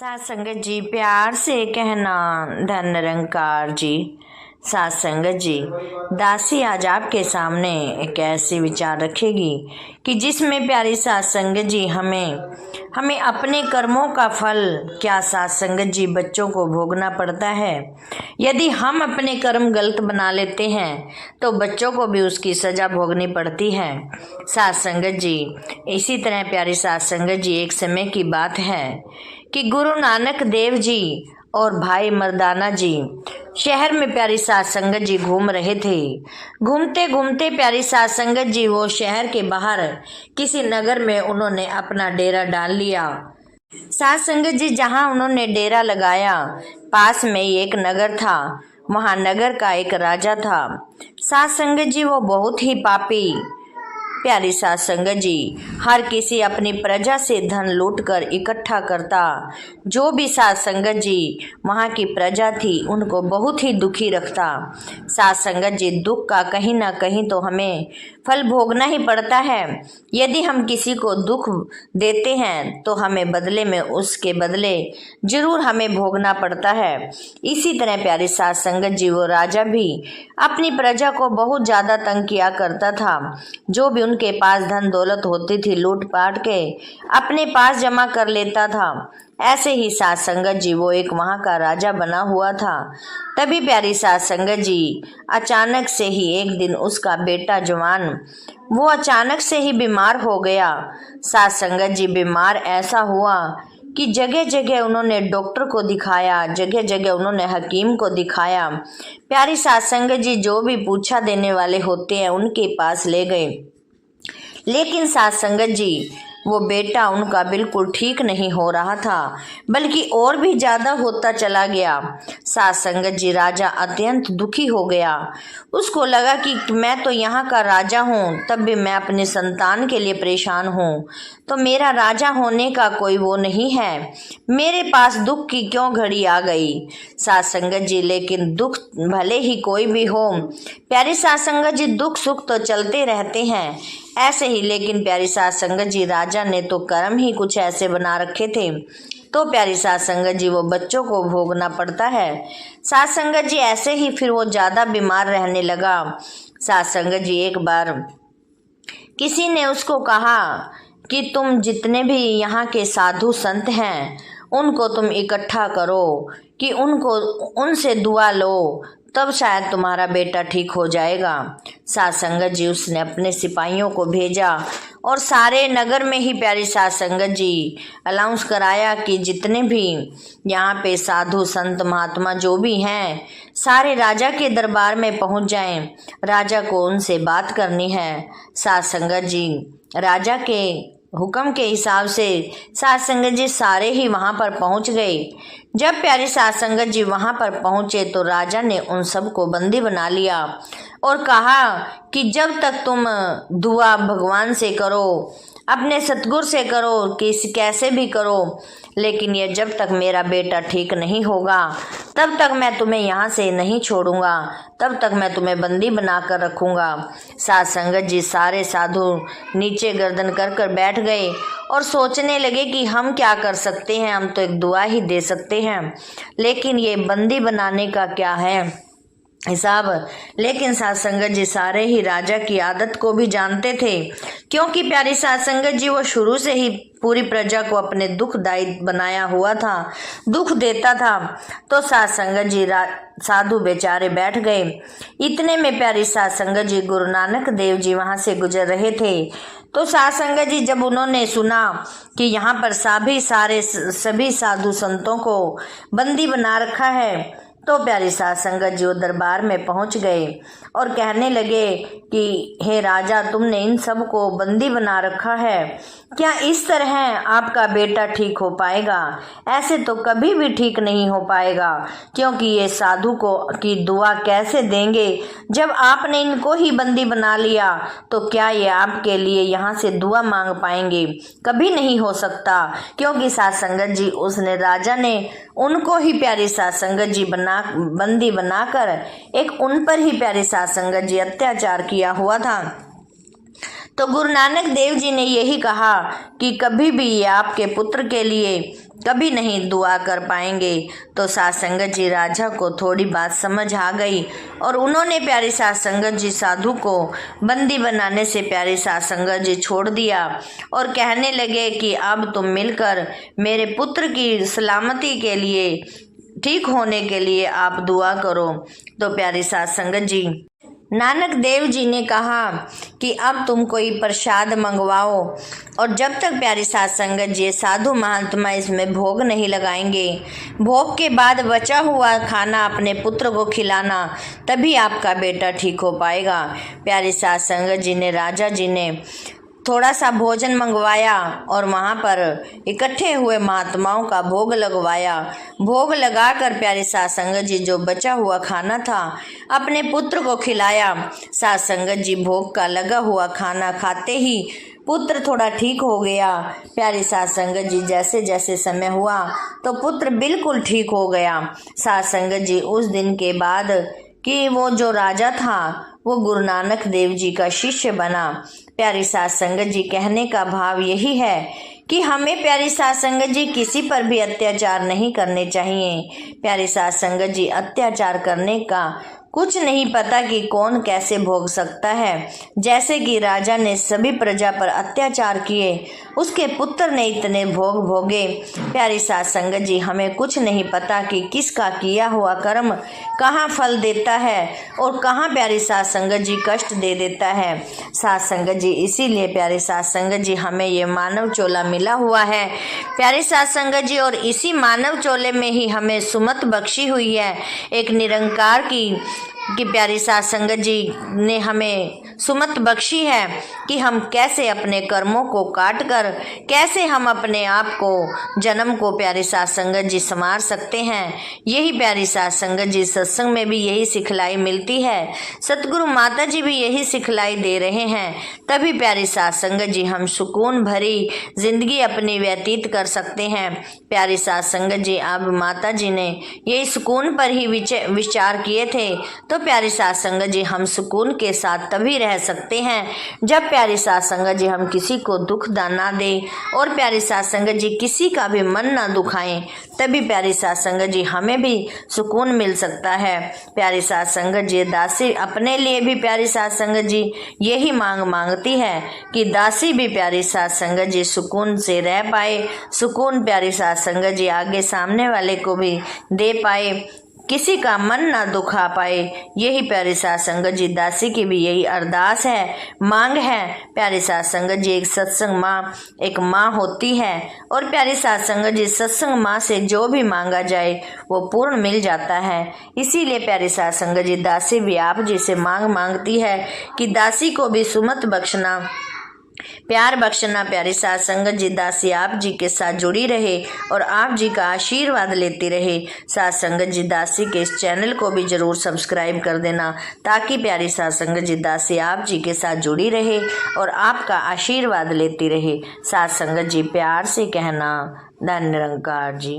सात संगत जी, प्यार से कहना धन निरंकार जी। सात संगत जी, दासी आज आपके सामने एक ऐसी विचार रखेगी कि जिसमें प्यारी सात संगत जी हमें अपने कर्मों का फल क्या सात संगत जी बच्चों को भोगना पड़ता है। यदि हम अपने कर्म गलत बना लेते हैं तो बच्चों को भी उसकी सजा भोगनी पड़ती है। सात संगत जी, इसी तरह प्यारी सात संगत जी, एक समय की बात है कि गुरु नानक देव जी और भाई मर्दाना जी शहर में प्यारी सात संगत जी घूम रहे थे। घूमते घूमते प्यारी सात संगत जी वो शहर के बाहर किसी नगर में उन्होंने अपना डेरा डाल लिया। सात संगत जी जहां उन्होंने डेरा लगाया पास में ही एक नगर था। वहां नगर का एक राजा था। सात संगत जी वो बहुत ही पापी प्यारी सात संगत जी हर किसी अपनी प्रजा से धन लूटकर इकट्ठा करता। जो भी सात संगत जी वहाँ की प्रजा थी उनको बहुत ही दुखी रखता। सात संगत जी, दुख का कहीं ना कहीं तो हमें फल भोगना ही पड़ता है। यदि हम किसी को दुख देते हैं तो हमें बदले में उसके बदले जरूर हमें भोगना पड़ता है। इसी तरह प्यारी सात संगत जी वो राजा भी अपनी प्रजा को बहुत ज्यादा तंग किया करता था। जो भी उनके पास धन दौलत होती थी लूट पाट के अपने पास जमा कर लेता था। ऐसे ही सात संगत जी वो एक वहां का राजा बना हुआ था। तभी प्यारी सात संगत जी अचानक से ही एक दिन उसका बेटा जवान वो अचानक से ही बीमार हो गया। सात संगत जी बीमार ऐसा हुआ कि जगह जगह उन्होंने डॉक्टर को दिखाया, जगह जगह उन्होंने हकीम को दिखाया। प्यारी सात संगत जी जो भी पूछा देने वाले होते हैं उनके पास ले गए, लेकिन सात संगत जी वो बेटा उनका बिल्कुल ठीक नहीं हो रहा था, बल्कि और भी ज्यादा होता चला गया। सात संगत जी राजा अत्यंत दुखी हो गया। उसको लगा कि मैं तो यहाँ का राजा हूँ, तब भी मैं अपने संतान के लिए परेशान हूँ, तो मेरा राजा होने का कोई वो नहीं है। मेरे पास दुख की क्यों घड़ी आ गई। सात संगत जी, लेकिन दुख भले ही कोई भी हो प्यारी सात संगत जी, दुख सुख तो चलते रहते हैं ऐसे ही। लेकिन प्यारी सात संगत जी राजा ने तो कर्म ही कुछ ऐसे बना रखे थे, तो प्यारी सात संगत जी वो बच्चों को भोगना पड़ता है। सात संगत जी ऐसे ही फिर वो ज्यादा बीमार रहने लगा। सात संगत जी एक बार किसी ने उसको कहा कि तुम जितने भी यहाँ के साधु संत हैं उनको तुम इकट्ठा करो कि उनसे दुआ लो, तब शायद तुम्हारा बेटा ठीक हो जाएगा। सात संगत जी उसने अपने सिपाहियों को भेजा और सारे नगर में ही प्यारी सात संगत जी अनाउंस कराया कि जितने भी यहाँ पे साधु संत महात्मा जो भी हैं सारे राजा के दरबार में पहुँच जाएं, राजा को उनसे बात करनी है। सात संगत जी राजा के हुक्म के हिसाब से सात संगत जी सारे ही वहां पर पहुंच गए। जब प्यारी सात संगत जी वहां पर पहुंचे तो राजा ने उन सबको बंदी बना लिया और कहा कि जब तक तुम दुआ भगवान से करो, अपने सतगुरु से करो, कैसे भी करो, लेकिन ये जब तक मेरा बेटा ठीक नहीं होगा तब तक मैं तुम्हें यहाँ से नहीं छोड़ूंगा, तब तक मैं तुम्हें बंदी बना कर रखूंगा। सात संगत जी सारे साधु नीचे गर्दन कर कर बैठ गए और सोचने लगे कि हम क्या कर सकते हैं, हम तो एक दुआ ही दे सकते हैं, लेकिन ये बंदी बनाने का क्या है हिसाब। लेकिन सात संगत जी सारे ही राजा की आदत को भी जानते थे, क्योंकि प्यारी सात संगत जी वो शुरू से ही पूरी प्रजा को अपने दुखदायी बनाया हुआ था, दुख देता था। तो सात संगत जी साधु बेचारे बैठ गए। इतने में प्यारी सात संगत जी गुरु नानक देव जी वहां से गुजर रहे थे। तो सात संगत जी जब उन्होंने सुना कि यहाँ पर सभी साधु संतों को बंदी बना रखा है, तो प्यारी सात संगत जी वो दरबार में पहुंच गए और कहने लगे कि हे राजा, तुमने इन सब को बंदी बना रखा है, क्या इस तरह आपका बेटा ठीक हो पाएगा? ऐसे तो कभी भी ठीक नहीं हो पाएगा, क्योंकि ये साधु को की दुआ कैसे देंगे जब आपने इनको ही बंदी बना लिया, तो क्या ये आपके लिए यहाँ से दुआ मांग पाएंगे? कभी नहीं हो सकता, क्योंकि सात संगत जी उसने राजा ने उनको ही प्यारी सात संगत जी बंदी बनाकर एक उन पर ही प्यारी सात संगत जी अत्याचार किया हुआ था। तो गुरु नानक देव जी ने यही कहा कि कभी भी ये आपके पुत्र के लिए कभी नहीं दुआ कर पाएंगे। तो साध संगत जी राजा को थोड़ी बात समझ आ गई और उन्होंने प्यारी साध संगत जी साधु को बंदी बनाने से प्यारी साध संगत जी छोड़ दिया और कहने लगे कि अब तुम मिलकर मेरे पुत्र की सलामती के लिए, ठीक होने के लिए आप दुआ करो। तो प्यारी साध संगत जी नानक देव जी ने कहा कि अब तुम कोई प्रसाद मंगवाओ, और जब तक प्यारी साध संगत जी साधु महात्मा इसमें भोग नहीं लगाएंगे, भोग के बाद बचा हुआ खाना अपने पुत्र को खिलाना, तभी आपका बेटा ठीक हो पाएगा। प्यारी साध संगत जी ने राजा जी ने थोड़ा सा भोजन मंगवाया और वहाँ पर इकट्ठे हुए महात्माओं का भोग लगवाया। भोग लगाकर प्यारे साध संगत जी जो बचा हुआ खाना था अपने पुत्र को खिलाया। साध संगत जी भोग का लगा हुआ खाना खाते ही पुत्र थोड़ा ठीक हो गया। प्यारी साध संगत जी जैसे जैसे समय हुआ तो पुत्र बिल्कुल ठीक हो गया। साध संगत जी उस दिन के बाद कि वो जो राजा था वो गुरु नानक देव जी का शिष्य बना। प्यारी साध संगत जी कहने का भाव यही है कि हमें प्यारी साध संगत जी किसी पर भी अत्याचार नहीं करने चाहिए। प्यारी साध संगत जी अत्याचार करने का कुछ नहीं पता कि कौन कैसे भोग सकता है। जैसे कि राजा ने सभी प्रजा पर अत्याचार किए, उसके पुत्र ने इतने भोग भोगे। प्यारी साध संगत जी हमें कुछ नहीं पता कि किसका किया हुआ कर्म कहाँ फल देता है और कहाँ प्यारी साध संगत जी कष्ट दे देता है। साध संगत जी इसीलिए प्यारी साध संगत जी हमें ये मानव चोला मिला हुआ है प्यारी साध संगत जी, और इसी मानव चोले में ही हमें सुमत बख्शी हुई है एक निरंकार की प्यारी साध संगत जी ने हमें सुमत बख्शी है कि हम कैसे अपने कर्मों को काट कर कैसे हम अपने आप को जन्म को प्यारी साध संगत जी संवार सकते हैं। यही प्यारी साध संगत जी सत्संग में भी यही सिखलाई मिलती है, सतगुरु माता जी भी यही सिखलाई दे रहे हैं। तभी प्यारी साध संगत जी हम सुकून भरी जिंदगी अपनी व्यतीत कर सकते हैं। प्यारी साध संगत जी अब माता जी ने यही सुकून पर ही विचार किए थे। तो प्यारी साध संगत जी हम सुकून के साथ तभी रह सकते हैं जब प्यारी साध संगत जी हम किसी को दुख ना दें और प्यारी साध संगत जी किसी का भी मन ना दुखाएं, तभी प्यारी साध संगत जी हमें भी सुकून मिल सकता है। प्यारी साध संगत जी दासी अपने लिए भी प्यारी साध संगत जी यही मांगती है कि दासी भी प्यारी साध संगत जी सुकून से रह पाए, सुकून प्यारी साध संगत जी आगे सामने वाले को भी दे पाए, किसी का मन ना दुखा पाए। यही प्यारी साध संगत जी दासी की भी यही अरदास है, मांग है। प्यारी साध संगत जी एक सत्संग माँ एक माँ होती है और प्यारी साध संगत जी सत्संग माँ से जो भी मांगा जाए वो पूर्ण मिल जाता है। इसीलिए प्यारी साध संगत जी दासी भी आप जी से मांगती है कि दासी को भी सुमत बख्शना, प्यार बख्शना। प्यारी साध संगत जी दासी आप जी के साथ जुड़ी रहे और आप जी का आशीर्वाद लेती रहे। साध संगत जी दासी के इस चैनल को भी जरूर सब्सक्राइब कर देना ताकि प्यारी साध संगत जी दासी आप जी के साथ जुड़ी रहे और आपका आशीर्वाद लेती रहे। साध संगत जी प्यार से कहना, धन्य निरंकार जी।